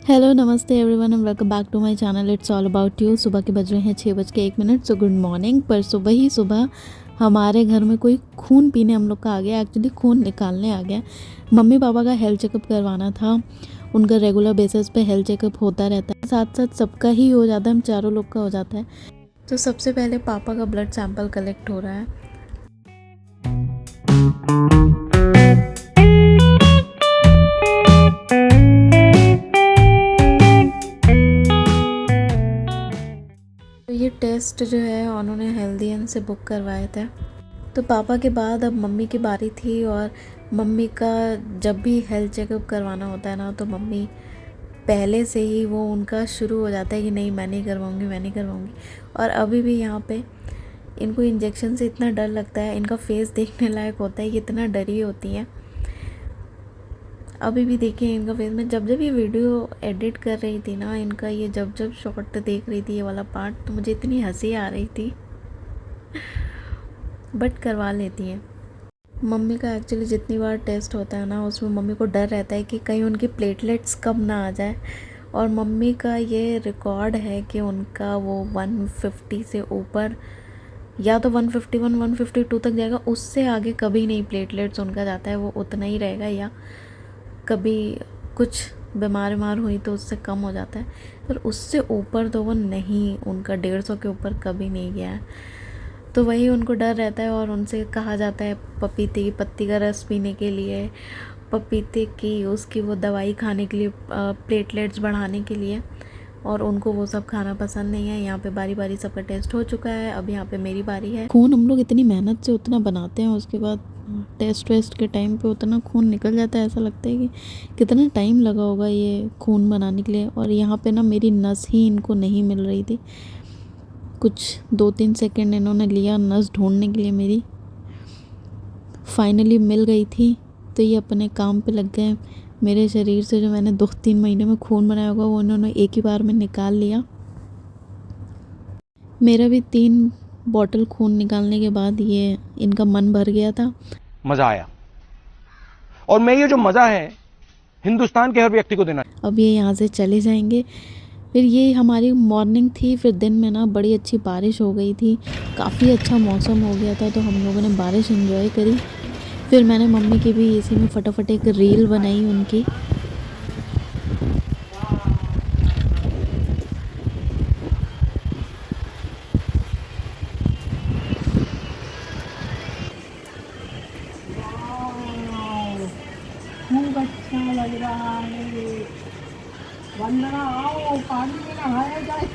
Hello नमस्ते everyone and welcome back to my channel. It's all about you. सुबह के बज रहे हैं 6:01। So good morning. पर सुबह ही सुबह हमारे घर में कोई खून पीने हम लोग का आ गया, एक्चुअली खून निकालने आ गया। मम्मी पापा का हेल्थ चेकअप करवाना था। उनका रेगुलर बेसिस पे हेल्थ चेकअप होता रहता है, साथ साथ सबका ही हो जाता है, हम चारों लोग का हो जाता है। तो सबसे पहले पापा का ब्लड सैंपल कलेक्ट हो रहा है। तो ये टेस्ट जो है उन्होंने हेल्दियन से बुक करवाए थे। तो पापा के बाद अब मम्मी की बारी थी, और मम्मी का जब भी हेल्थ चेकअप करवाना होता है ना, तो मम्मी पहले से ही वो उनका शुरू हो जाता है कि नहीं मैं नहीं करवाऊँगी, मैं नहीं करवाऊँगी। और अभी भी यहाँ पे इनको इंजेक्शन से इतना डर लगता है, इनका फेस देखने लायक होता है कि इतना डरी होती हैं। अभी भी देखिए इनका फेस, में जब जब ये वीडियो एडिट कर रही थी ना, इनका ये जब जब शॉर्ट देख रही थी ये वाला पार्ट, तो मुझे इतनी हंसी आ रही थी। बट करवा लेती हैं। मम्मी का एक्चुअली जितनी बार टेस्ट होता है ना, उसमें मम्मी को डर रहता है कि कहीं उनकी प्लेटलेट्स कम ना आ जाए। और मम्मी का ये रिकॉर्ड है कि उनका वो 150 से ऊपर, या तो 151 152 तक जाएगा, उससे आगे कभी नहीं प्लेटलेट्स उनका जाता है, वो उतना ही रहेगा। या कभी कुछ बीमार हुई तो उससे कम हो जाता है, पर उससे ऊपर तो वो नहीं, उनका 150 के ऊपर कभी नहीं गया है। तो वही उनको डर रहता है, और उनसे कहा जाता है पपीते की पत्ती का रस पीने के लिए, पपीते की उसकी वो दवाई खाने के लिए, प्लेटलेट्स बढ़ाने के लिए, और उनको वो सब खाना पसंद नहीं है। यहाँ पे बारी बारी सबका टेस्ट हो चुका है, अब यहाँ पे मेरी बारी है। खून हम लोग इतनी मेहनत से उतना बनाते हैं, उसके बाद टेस्ट वेस्ट के टाइम पे उतना खून निकल जाता है। ऐसा लगता है कि कितना टाइम लगा होगा ये खून बनाने के लिए। और यहाँ पे ना मेरी नस ही इनको नहीं मिल रही थी। कुछ 2-3 सेकंड इन्होंने लिया नस ढूंढने के लिए, मेरी फाइनली मिल गई थी। तो ये अपने काम पे लग गए। मेरे शरीर से जो मैंने 2-3 महीने में खून बनाया होगा, वो उन्होंने एक ही बार में निकाल लिया। मेरा भी 3 बॉटल खून निकालने के बाद ये इनका मन भर गया था। मजा आया, और मैं ये जो मजा है हिंदुस्तान के हर व्यक्ति को देना। अब ये यहाँ से चले जाएंगे। फिर ये हमारी मॉर्निंग थी। फिर दिन में ना बड़ी अच्छी बारिश हो गई थी, काफ़ी अच्छा मौसम हो गया था, तो हम लोगों ने बारिश एंजॉय करी। फिर मैंने मम्मी की भी इसी में फटाफट एक रील बनाई उनकी। खूब अच्छा लग रहा है। वंदना आओ पानी में नहाया जाए।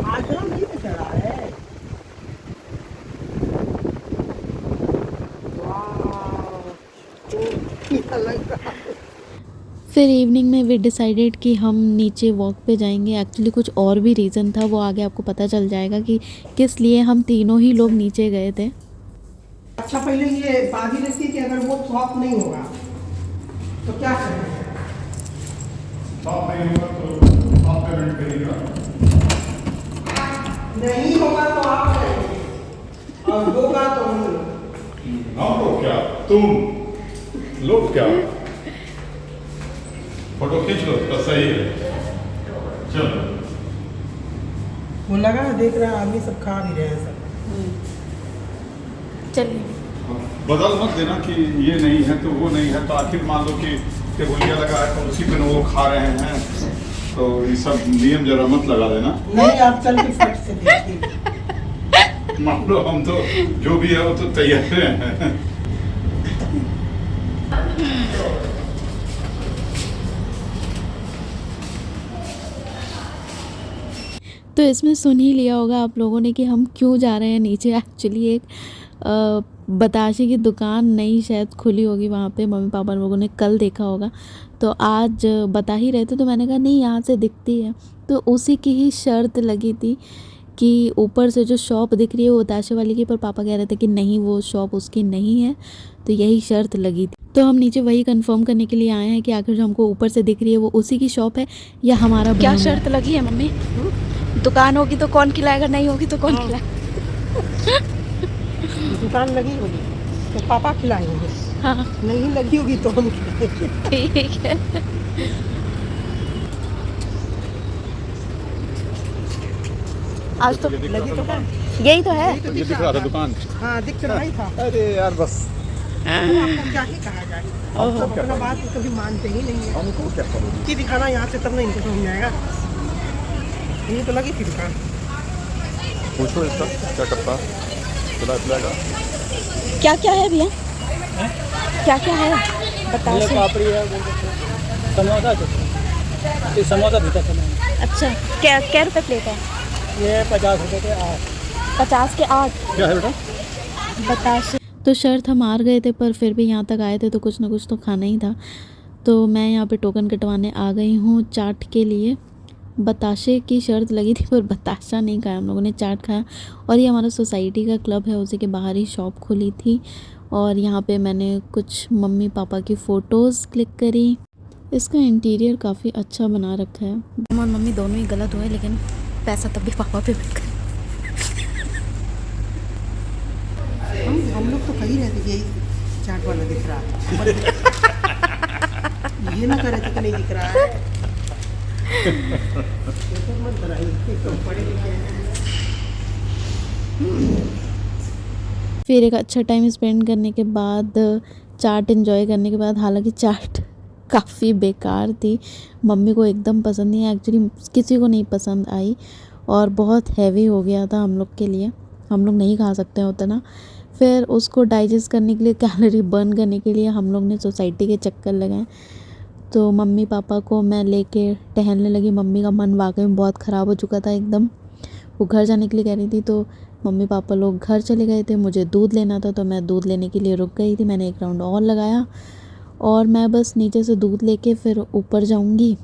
आश्रम नहीं पे चढ़ा है। वाह, खूब अच्छा लग रहा है। फिर इवनिंग में वी डिसाइडेड कि हम नीचे वॉक पे जाएंगे। एक्चुअली कुछ और भी रीज़न था, वो आगे आपको पता चल जाएगा कि किस लिए हम तीनों ही लोग नीचे गए थे। अच्छा पहले ये बाजी रहती कि अगर वो सॉफ्ट नहीं होगा तो क्या करें? साफ नहीं होगा तो आप पेमेंट करिएगा। नहीं होगा तो आप करेंगे, और होगा तो हम। हम लोग क्या, तुम लोग क्या? फोटो खींच लो तो सही है। चलो, वो लगा देख रहा आदमी सब खा भी रहे हैं सब। चलिए। बदल मत देना कि ये नहीं है तो वो नहीं है, तो आखिर मान लो कि टेबुलिया लगा है तो उसी पे वो खा रहे हैं, तो ये सब नियम जरा मत लगा देना। नहीं आप चल के फट से देखिए। मान लो हम तो जो भी है वो तो तैयार हैं। तो इसमें सुन ही लिया होगा आप लोगों ने कि हम क्यों जा रहे हैं नीचे। एक्चुअली एक बताशे की दुकान नई शायद खुली होगी वहाँ पे, मम्मी पापा लोगों ने कल देखा होगा, तो आज बता ही रहे थे। तो मैंने कहा नहीं यहाँ से दिखती है, तो उसी की ही शर्त लगी थी कि ऊपर से जो शॉप दिख रही है वो बताशे वाली की, पर पापा कह रहे थे कि नहीं वो शॉप उसकी नहीं है, तो यही शर्त लगी थी। तो हम नीचे वही कंफर्म करने के लिए आए हैं कि आखिर जो हमको ऊपर से दिख रही है वो उसी की शॉप है या हमारा क्या भ्रम है। शर्त लगी है मम्मी? दुकान होगी तो कौन खिलाएगा, नहीं होगी तो कौन खिलाएगा? दुकान लगी होगी तो पापा खिलाएंगे। हाँ नहीं लगी होगी तो हम खिलाएंगे। ठीक है। आज तो लगी तो है। यही तो है। ये दिख रहा था दुकान। हाँ दिख रहा ही था। अरे यार बस तो आपको क्या ही कहा जाए, अब तो अपना बात कभी मानते ही नहीं है। हमको क्या करोगे? कि दिखाना यहाँ से तब नहीं इनको समझ आएगा। ये तो लगी थी दुकान। पूछो इसका क्या करता पिलाएगा। क्या क्या है भैया, क्या क्या है बताओ। पापड़ी है, समोसा ये समोसा देता था। अच्छा, क्या क्या रुपए प्लेट है? ये 50 रुपये के 8। 50 के 8। क्या है बेटा? बताशे। तो शर्त हम हार गए थे, पर फिर भी यहाँ तक आए थे तो कुछ ना कुछ तो खाना ही था। तो मैं यहाँ पे टोकन कटवाने आ गई हूँ चाट के लिए। बताशे की शर्त लगी थी पर बताशा नहीं खाया हम लोगों ने, चाट खाया। और ये हमारा सोसाइटी का क्लब है, उसी के बाहर ही शॉप खुली थी। और यहाँ पे मैंने कुछ मम्मी पापा की फ़ोटोज़ क्लिक करी। इसका इंटीरियर काफ़ी अच्छा बना रखा है। और मम्मी दोनों ही गलत हुए, लेकिन पैसा तब भी पापा पे मिल गया। हम लोग तो कही रहे थे यही चाट वाला दिख रहा है। ये ना करे थे कि नहीं दिख रहा है। ये तो मत कराइए, एकदम पढ़े लिखे हैं। फिर एक अच्छा टाइम स्पेंड करने के बाद, चाट एंजॉय करने के बाद, हालांकि चाट काफ़ी बेकार थी, मम्मी को एकदम पसंद नहीं आई, एक्चुअली किसी को नहीं पसंद आई। और बहुत हैवी हो गया था हम लोग के लिए, हम लोग नहीं खा सकते हैं उतना। फिर उसको डाइजेस्ट करने के लिए, कैलोरी बर्न करने के लिए हम लोग ने सोसाइटी के चक्कर लगाए। तो मम्मी पापा को मैं लेके टहलने लगी। मम्मी का मन वाकई में बहुत ख़राब हो चुका था एकदम, वो घर जाने के लिए कह रही थी। तो मम्मी पापा लोग घर चले गए थे, मुझे दूध लेना था तो मैं दूध लेने के लिए रुक गई थी। मैंने एक राउंड और लगाया और मैं बस नीचे से दूध लेके फिर ऊपर जाऊंगी।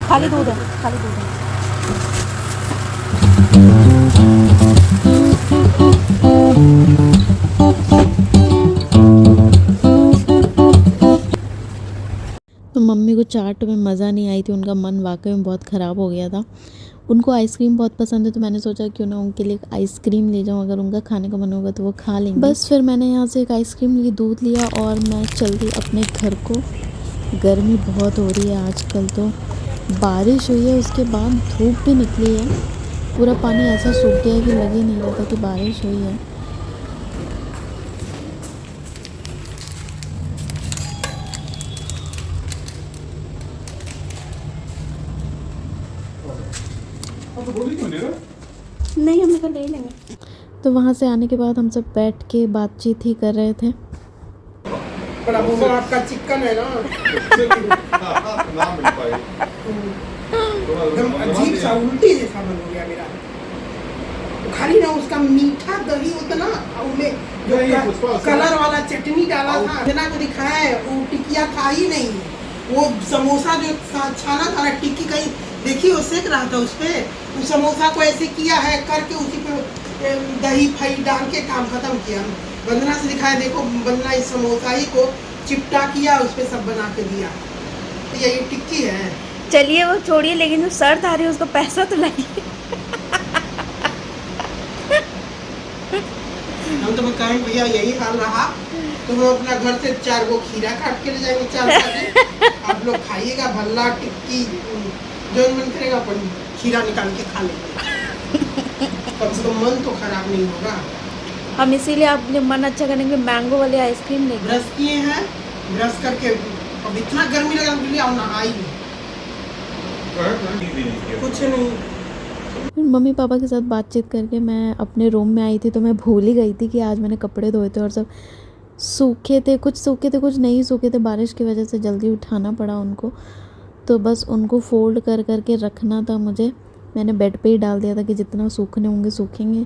खाली दूध है, खाली दूध है। तो मम्मी को चाट में मज़ा नहीं आई थी, उनका मन वाकई में बहुत ख़राब हो गया था। उनको आइसक्रीम बहुत पसंद है, तो मैंने सोचा क्यों ना उनके लिए आइसक्रीम ले जाऊँ, अगर उनका खाने का मन होगा तो वो खा लेंगे। बस फिर मैंने यहाँ से एक आइसक्रीम ली, दूध लिया और मैं चल दी अपने घर को। गर्मी बहुत हो रही है आजकल, तो बारिश हुई है, उसके बाद धूप भी निकली है, पूरा पानी ऐसा सूख गया है कि लग ही नहीं रहा था कि बारिश हुई है। तो बोली क्यों नहीं रहा? नहीं, हम लोग ले लेंगे। तो वहाँ से आने के बाद हम सब बैठ के बातचीत ही कर रहे थे। पर अब वो आपका चिकन है ना, ना मिल पाई। एकदम अजीब सा उल्टी जैसा बन हो गया मेरा। खाली ना उसका मीठा दही होता ना, उसमें जो कलर वाला चटनी डाला था, जना को दिखाया है, वो टिकिया था ही नहीं। वो समोसा जो छाना था ना, टिक्की कहीं देखिए वो सेक रहा था उस पर, उस समोसा को ऐसे किया है करके उसी पे दही फई डाल के काम खत्म किया। वंदना से दिखाया, देखो वंदना इस समोसा ही को चिपटा किया, उस पर सब बना के दिया। तो ये टिक्की है। चलिए वो छोड़िए, लेकिन जो शर्त आ रही है उसको पैसा तो लाइए। हम तो कहें भैया यही हाल रहा तो हम अपना घर से 4 गो खीरा काट के ले जाएंगे, 4 आप लोग खाइएगा, भल्ला टिक्की जो मन करेगा अपन खीरा निकाल के खा लेंगे। कम से कम मन तो खराब नहीं होगा। हम इसीलिए अपने मन अच्छा करने के लिए मैंगो वाले आइसक्रीम लेंगे। ब्रश किए हैं, ब्रश करके अब इतना गर्मी लगा बोलिए आओ नहाई कुछ नहीं। फिर मम्मी पापा के साथ बातचीत करके मैं अपने रूम में आई थी, तो मैं भूल ही गई थी कि आज मैंने कपड़े धोए थे और सब सूखे थे, कुछ सूखे थे कुछ नहीं सूखे थे, बारिश की वजह से जल्दी उठाना पड़ा उनको। तो बस उनको फोल्ड कर करके रखना था मुझे। मैंने बेड पे ही डाल दिया था कि जितना सूखने होंगे सूखेंगे,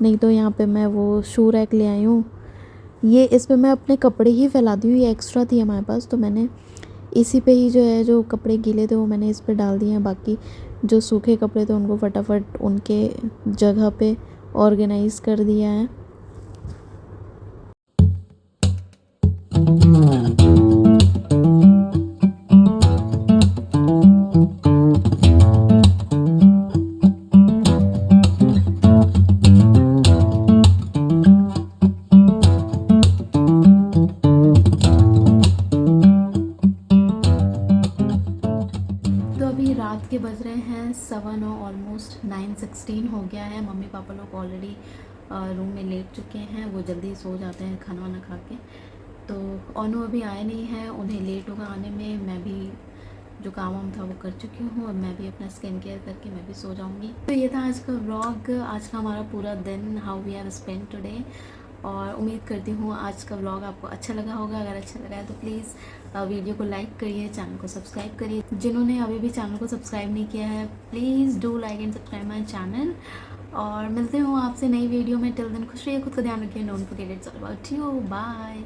नहीं तो यहाँ पे मैं वो शू रैक ले आई हूँ, ये इस पे मैं अपने कपड़े ही फैलाती हूँ, ये एक्स्ट्रा थी हमारे पास, तो मैंने इसी पे ही जो है जो कपड़े गीले थे वो मैंने इस पे डाल दिए हैं। बाकी जो सूखे कपड़े थे उनको फटाफट उनके जगह पे ऑर्गेनाइज़ कर दिया है। रात के बज रहे हैं 7 ऑलमोस्ट 9:16 हो गया है। मम्मी पापा लोग ऑलरेडी रूम में लेट चुके हैं, वो जल्दी सो जाते हैं खाना वाना खा के। तो अनु अभी आए नहीं है, उन्हें लेट होगा आने में। मैं भी जो काम वाम था वो कर चुकी हूँ और मैं भी अपना स्किन केयर करके मैं भी सो जाऊँगी। तो ये था आज का व्लॉग, आज का हमारा पूरा दिन, how we have spent today. और उम्मीद करती हूँ आज का व्लॉग आपको अच्छा लगा होगा। अगर अच्छा लगा है तो प्लीज़ वीडियो को लाइक करिए, चैनल को सब्सक्राइब करिए। जिन्होंने अभी भी चैनल को सब्सक्राइब नहीं किया है please do like and subscribe my channel. और मिलते हूँ आपसे नई वीडियो में। टिल देन खुश रहिए, खुद का ध्यान रखिए। Don't forget it's all about you. Bye.